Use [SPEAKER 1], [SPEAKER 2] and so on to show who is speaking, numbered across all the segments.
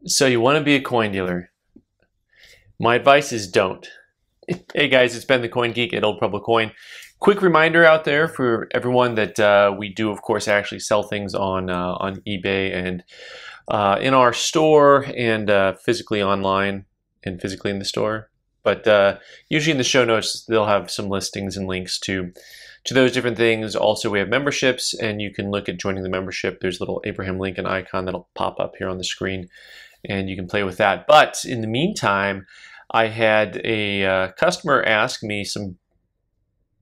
[SPEAKER 1] So you want to be a coin dealer. My advice is don't. Hey guys, it's been the Coin Geek at Old Pueblo Coin. Quick reminder out there for everyone that we do, of course, actually sell things on eBay and in our store and physically online and physically in the store. But usually in the show notes, they'll have some listings and links to those different things. Also, we have memberships, and you can look at joining the membership. There's a little Abraham Lincoln icon that'll pop up here on the screen, and you can play with that. But in the meantime, I had a customer ask me some,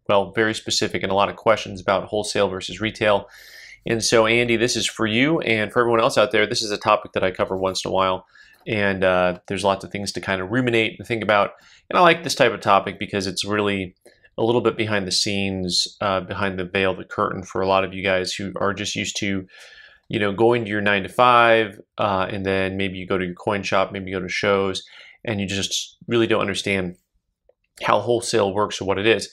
[SPEAKER 1] well, very specific and a lot of questions about wholesale versus retail. And so, Andy, this is for you, and for everyone else out there, this is a topic that I cover once in a while. And there's lots of things to kind of ruminate and think about. And I like this type of topic because it's really a little bit behind the scenes, behind the veil, the curtain for a lot of you guys who are just used to, going to your 9 to 5, and then maybe you go to your coin shop, maybe you go to shows, and you just really don't understand how wholesale works or what it is.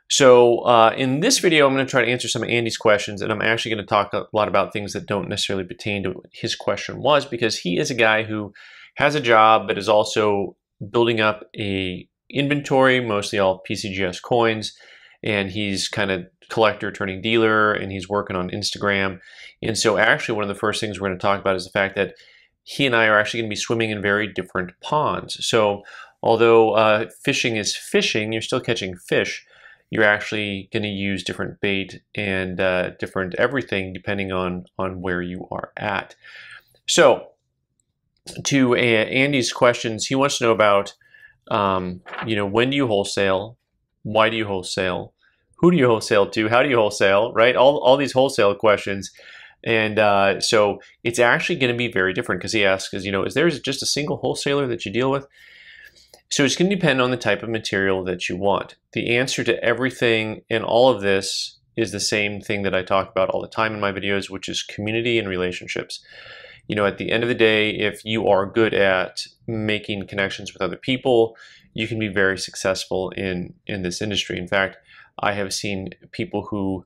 [SPEAKER 1] So in this video, I'm going to try to answer some of Andy's questions, and I'm actually going to talk a lot about things that don't necessarily pertain to what his question was, because he is a guy who has a job but is also building up a inventory, mostly all PCGS coins, and he's kind of collector turning dealer, and he's working on Instagram. And so actually one of the first things we're going to talk about is the fact that he and I are actually going to be swimming in very different ponds. So although fishing is fishing, you're still catching fish. You're actually going to use different bait and different everything depending on where you are at. So to Andy's questions, he wants to know about, when do you wholesale? Why do you wholesale? Who do you wholesale to? How do you wholesale, right? All these wholesale questions. And so it's actually going to be very different because he asks, is there just a single wholesaler that you deal with? So it's going to depend on the type of material that you want. The answer to everything in all of this is the same thing that I talk about all the time in my videos, which is community and relationships. At the end of the day, if you are good at making connections with other people, you can be very successful in this industry. In fact, I have seen people who,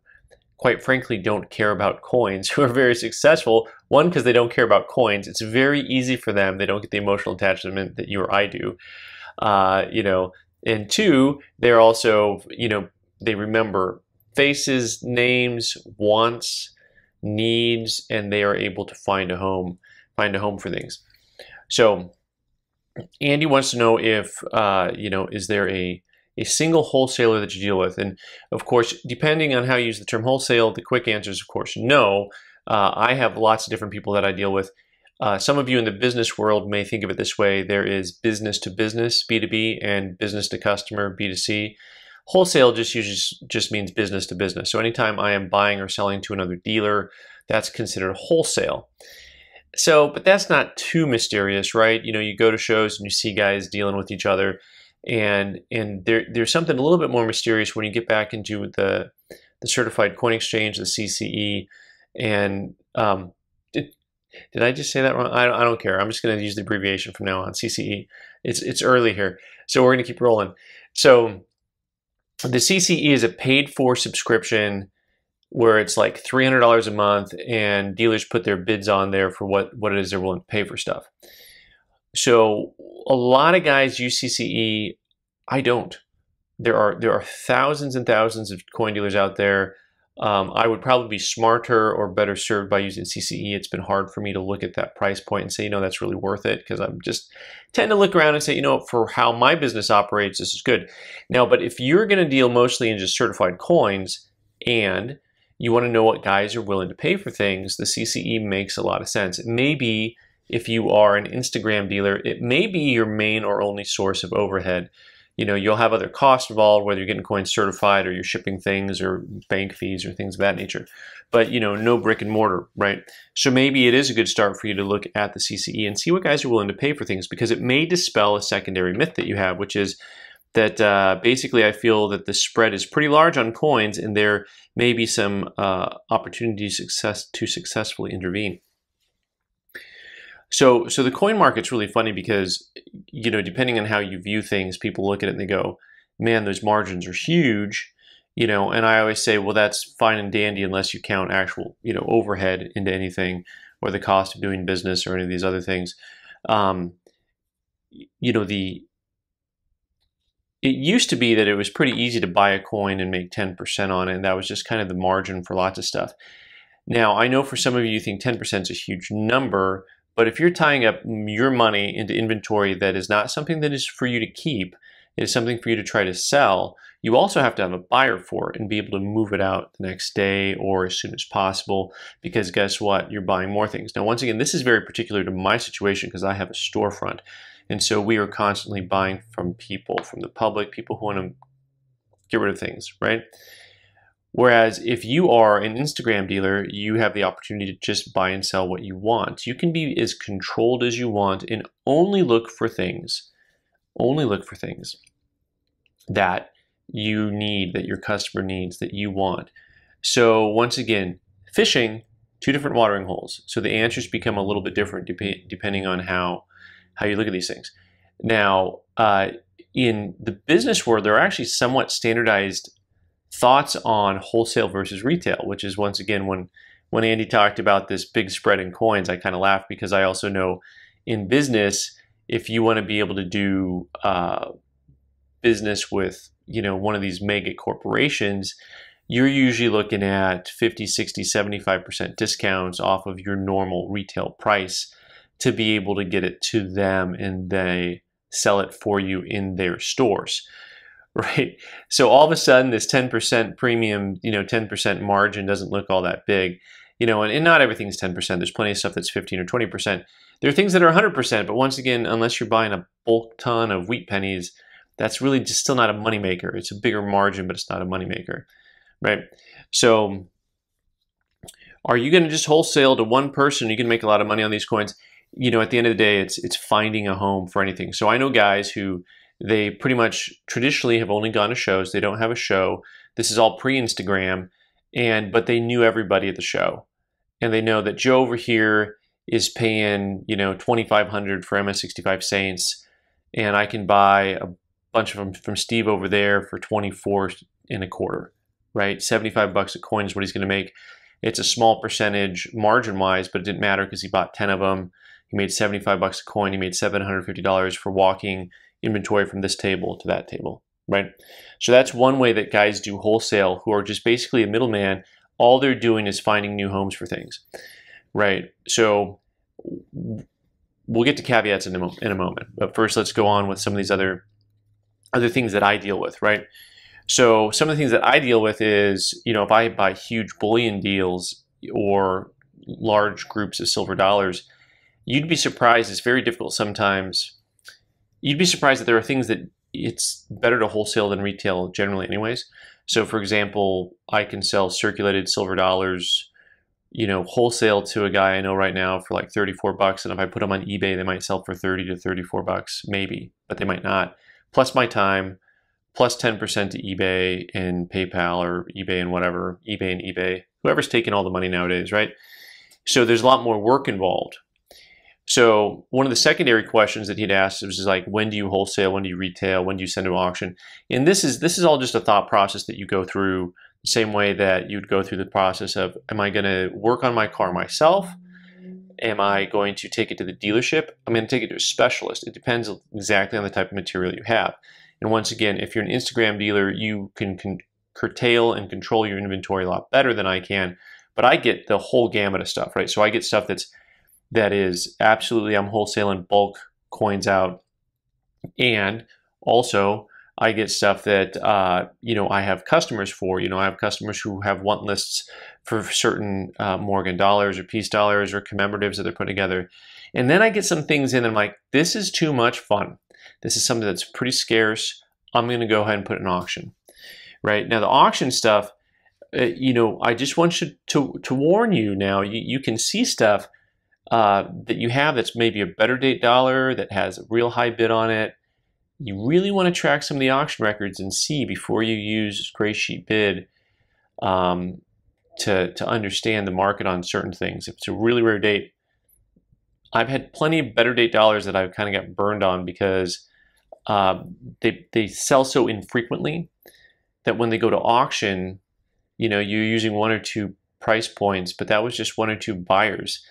[SPEAKER 1] quite frankly, don't care about coins who are very successful. One, because they don't care about coins. It's very easy for them. They don't get the emotional attachment that you or I do. And two, they're also, they remember faces, names, wants, needs, and they are able to find a home for things. So Andy wants to know if, is there a single wholesaler that you deal with? And of course, depending on how you use the term wholesale, the quick answer is, of course, no. I have lots of different people that I deal with. Some of you in the business world may think of it this way. There is business to business, B2B, and business to customer, B2C. Wholesale just means business to business. So anytime I am buying or selling to another dealer, that's considered wholesale. So, but that's not too mysterious, right? You go to shows and you see guys dealing with each other, and there's something a little bit more mysterious when you get back into the certified coin exchange, the CCE, and did I just say that wrong? I don't care. I'm just going to use the abbreviation from now on, CCE. It's early here, so we're going to keep rolling. So the CCE is a paid-for subscription where it's like $300 a month, and dealers put their bids on there for what it is they're willing to pay for stuff. So a lot of guys use CCE. I don't. There are thousands and thousands of coin dealers out there. I would probably be smarter or better served by using CCE. It's been hard for me to look at that price point and say, that's really worth it, because I'm just tend to look around and say, for how my business operates, this is good. Now, but if you're going to deal mostly in just certified coins and you want to know what guys are willing to pay for things, the CCE makes a lot of sense. Maybe if you are an Instagram dealer, it may be your main or only source of overhead. You'll have other costs involved, whether you're getting coins certified or you're shipping things or bank fees or things of that nature. But, no brick and mortar, right? So maybe it is a good start for you to look at the CCE and see what guys are willing to pay for things, because it may dispel a secondary myth that you have, which is that basically I feel that the spread is pretty large on coins, and there may be some opportunities to successfully intervene. So the coin market's really funny because, depending on how you view things, people look at it and they go, man, those margins are huge, and I always say, well, that's fine and dandy unless you count actual, overhead into anything, or the cost of doing business or any of these other things. Um, you know, it used to be that it was pretty easy to buy a coin and make 10% on it, and that was just kind of the margin for lots of stuff. Now, I know for some of you, you think 10% is a huge number, but if you're tying up your money into inventory that is not something that is for you to keep, it is something for you to try to sell, you also have to have a buyer for it and be able to move it out the next day or as soon as possible, because guess what? You're buying more things. Now, once again, this is very particular to my situation because I have a storefront. And so we are constantly buying from people, from the public, people who want to get rid of things, right? Whereas if you are an Instagram dealer, you have the opportunity to just buy and sell what you want. You can be as controlled as you want and only look for things that you need, that your customer needs, that you want. So once again, fishing, two different watering holes. So the answers become a little bit different depending on how you look at these things. Now, in the business world, there are actually somewhat standardized thoughts on wholesale versus retail, which is, once again, when Andy talked about this big spread in coins, I kind of laughed because I also know in business, if you want to be able to do business with, one of these mega corporations, you're usually looking at 50, 60, 75% discounts off of your normal retail price to be able to get it to them and they sell it for you in their stores, right? So all of a sudden this 10% premium, 10% margin doesn't look all that big, and not everything's 10%. There's plenty of stuff that's 15 or 20%. There are things that are 100%, but once again, unless you're buying a bulk ton of wheat pennies, that's really just still not a moneymaker. It's a bigger margin, but it's not a moneymaker, right? So are you going to just wholesale to one person? You can make a lot of money on these coins. At the end of the day, it's finding a home for anything. So I know guys who, they pretty much traditionally have only gone to shows. They don't have a show. This is all pre-Instagram, but they knew everybody at the show. And they know that Joe over here is paying, $2,500 for MS65 Saints, and I can buy a bunch of them from Steve over there for $24.25, right? $75 a coin is what he's going to make. It's a small percentage margin-wise, but it didn't matter because he bought 10 of them. He made $75 a coin. He made $750 for walking inventory from this table to that table, right? So that's one way that guys do wholesale, who are just basically a middleman. All they're doing is finding new homes for things, right? So we'll get to caveats in a moment, but first let's go on with some of these other things that I deal with, right? So some of the things that I deal with is, if I buy huge bullion deals or large groups of silver dollars, you'd be surprised. It's very difficult sometimes. You'd be surprised that there are things that it's better to wholesale than retail generally anyways. So for example, I can sell circulated silver dollars, wholesale to a guy I know right now for like $34. And if I put them on eBay, they might sell for $30 to $34, maybe, but they might not. Plus my time, plus 10% to eBay and PayPal or eBay and whatever, eBay, whoever's taking all the money nowadays, right? So there's a lot more work involved. So one of the secondary questions that he'd asked was like, when do you wholesale? When do you retail? When do you send to auction? And this is all just a thought process that you go through the same way that you'd go through the process of, am I going to work on my car myself? Am I going to take it to the dealership? I'm going to take it to a specialist. It depends exactly on the type of material you have. And once again, if you're an Instagram dealer, you can curtail and control your inventory a lot better than I can. But I get the whole gamut of stuff, right? So I get stuff that is absolutely, I'm wholesaling bulk coins out. And also I get stuff that, I have customers for. I have customers who have want lists for certain Morgan dollars or Peace dollars or commemoratives that they're putting together. And then I get some things in and I'm like, this is too much fun. This is something that's pretty scarce. I'm going to go ahead and put an auction, right? Now the auction stuff, I just want you to warn you now, you can see stuff that you have that's maybe a better date dollar that has a real high bid on it. You really want to track some of the auction records and see before you use gray sheet bid to understand the market on certain things. If it's a really rare date, I've had plenty of better date dollars that I've kind of got burned on because they sell so infrequently that when they go to auction, you're using one or two price points, but that was just one or two buyers.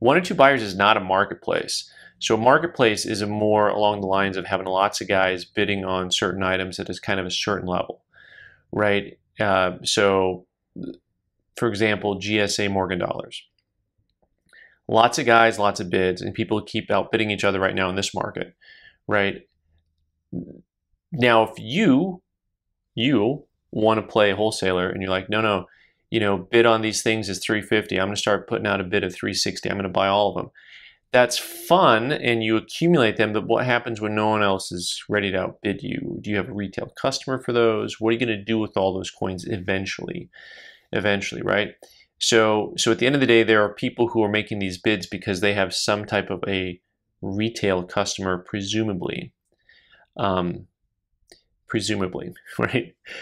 [SPEAKER 1] One or two buyers is not a marketplace. So a marketplace is a more along the lines of having lots of guys bidding on certain items at kind of a certain level, right? So, for example, GSA Morgan dollars. Lots of guys, lots of bids, and people keep outbidding each other right now in this market, right? Now, if you want to play wholesaler and you're like, no, bid on these things is 350. I'm going to start putting out a bid of 360. I'm going to buy all of them. That's fun, and you accumulate them, but what happens when no one else is ready to outbid you? Do you have a retail customer for those? What are you going to do with all those coins eventually, right? So at the end of the day, there are people who are making these bids because they have some type of a retail customer, presumably, right?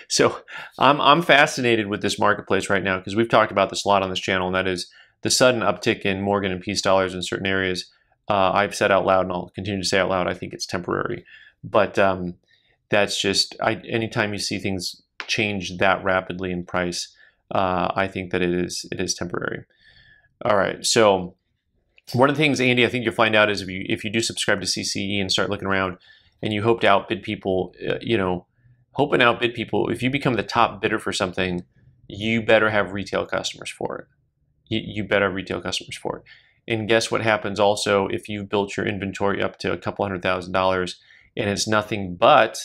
[SPEAKER 1] So I'm fascinated with this marketplace right now because we've talked about this a lot on this channel, and that is the sudden uptick in Morgan and Peace dollars in certain areas. I've said out loud, and I'll continue to say out loud, I think it's temporary. But that's just, anytime you see things change that rapidly in price, I think that it is temporary. All right, so one of the things, Andy, I think you'll find out is if you do subscribe to CCE and start looking around, and you hope to outbid people, if you become the top bidder for something, you better have retail customers for it. You better have retail customers for it. And guess what happens also if you've built your inventory up to a couple $100,000 and it's nothing but,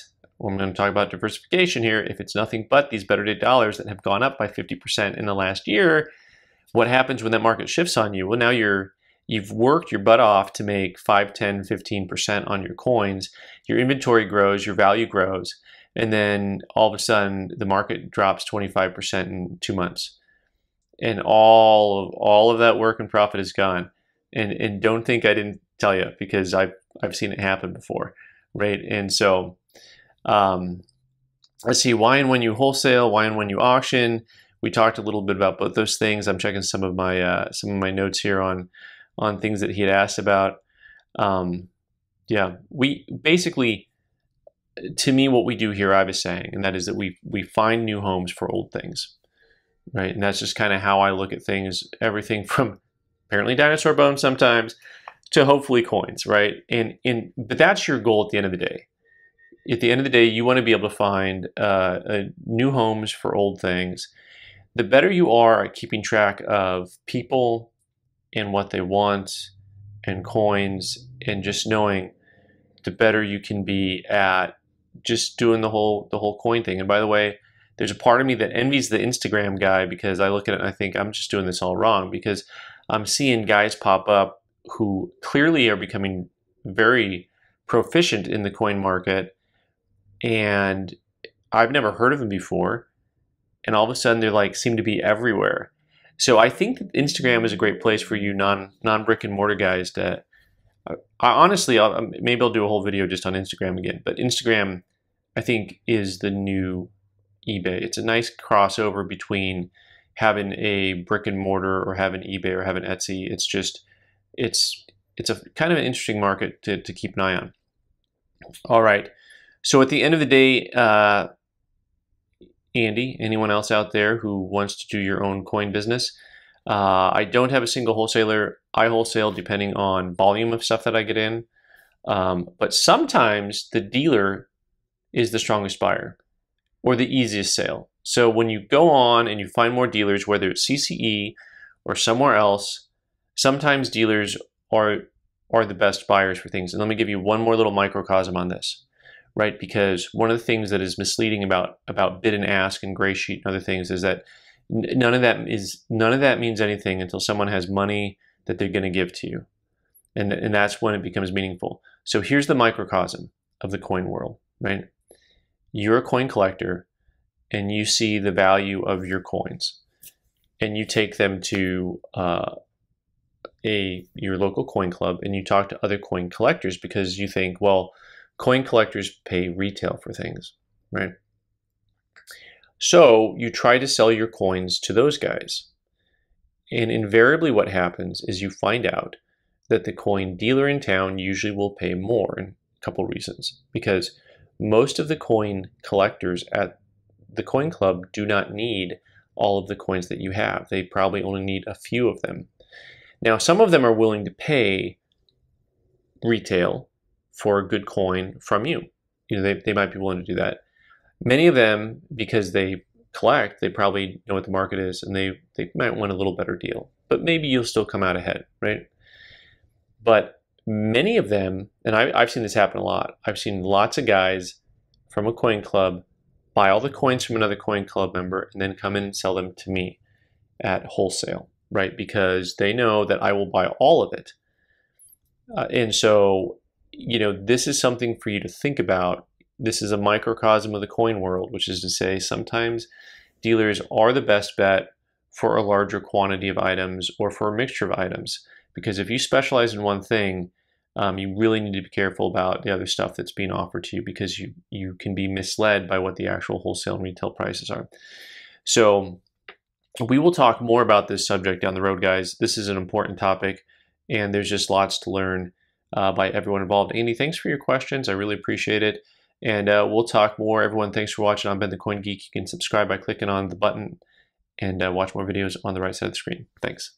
[SPEAKER 1] I'm going to talk about diversification here, if it's nothing but these better day dollars that have gone up by 50% in the last year, what happens when that market shifts on you? Well, now you've worked your butt off to make 5, 10, 15% on your coins. Your inventory grows, your value grows, and then all of a sudden the market drops 25% in 2 months. And all of that work and profit is gone. And don't think I didn't tell you, because I've seen it happen before, right? And so let's see, why and when you wholesale, why and when you auction. We talked a little bit about both those things. I'm checking some of my notes here on things that he had asked about. Yeah, we basically, to me, what we do here, I was saying, and that is that we find new homes for old things. Right, and that's just kind of how I look at things. Everything from apparently dinosaur bones sometimes to hopefully coins, right? But that's your goal at the end of the day. At the end of the day, you want to be able to find new homes for old things. The better you are at keeping track of people and what they want and coins, and just knowing, the better you can be at just doing the whole coin thing. And by the way, there's a part of me that envies the Instagram guy, because I look at it and I think I'm just doing this all wrong, because I'm seeing guys pop up who clearly are becoming very proficient in the coin market, and I've never heard of them before, and all of a sudden they're seem to be everywhere. So I think that Instagram is a great place for you non-brick and mortar guys to, honestly, maybe I'll do a whole video just on Instagram again, but Instagram, I think, is the new eBay. It's a nice crossover between having a brick and mortar or having eBay or having Etsy. It's a kind of an interesting market to keep an eye on. All right. So at the end of the day, Andy, anyone else out there who wants to do your own coin business, I don't have a single wholesaler. I wholesale depending on volume of stuff that I get in. But sometimes the dealer is the strongest buyer or the easiest sale. So when you go on and you find more dealers, whether it's CCE or somewhere else, sometimes dealers are the best buyers for things. And let me give you one more little microcosm on this, right? Because one of the things that is misleading about bid and ask and gray sheet and other things is that none of that means anything until someone has money that they're going to give to you. And that's when it becomes meaningful. So here's the microcosm of the coin world, right? You're a coin collector and you see the value of your coins and you take them to your local coin club and you talk to other coin collectors because you think, well, coin collectors pay retail for things, right? So you try to sell your coins to those guys. And invariably what happens is you find out that the coin dealer in town usually will pay more, and a couple reasons. Because most of the coin collectors at the coin club do not need all of the coins that you have. They probably only need a few of them. Now, some of them are willing to pay retail for a good coin from you. They might be willing to do that. Many of them, because they collect, they probably know what the market is, and they might want a little better deal. But maybe you'll still come out ahead, right? But many of them, and I've seen this happen a lot. I've seen lots of guys from a coin club buy all the coins from another coin club member and then come in and sell them to me at wholesale, right? Because they know that I will buy all of it. And so, this is something for you to think about. This is a microcosm of the coin world, which is to say sometimes dealers are the best bet for a larger quantity of items or for a mixture of items. Because if you specialize in one thing, you really need to be careful about the other stuff that's being offered to you, because you can be misled by what the actual wholesale and retail prices are. So we will talk more about this subject down the road, guys. This is an important topic, and there's just lots to learn by everyone involved. Andy, thanks for your questions. I really appreciate it. And we'll talk more. Everyone, thanks for watching. I've been the Coin Geek. You can subscribe by clicking on the button and watch more videos on the right side of the screen. Thanks.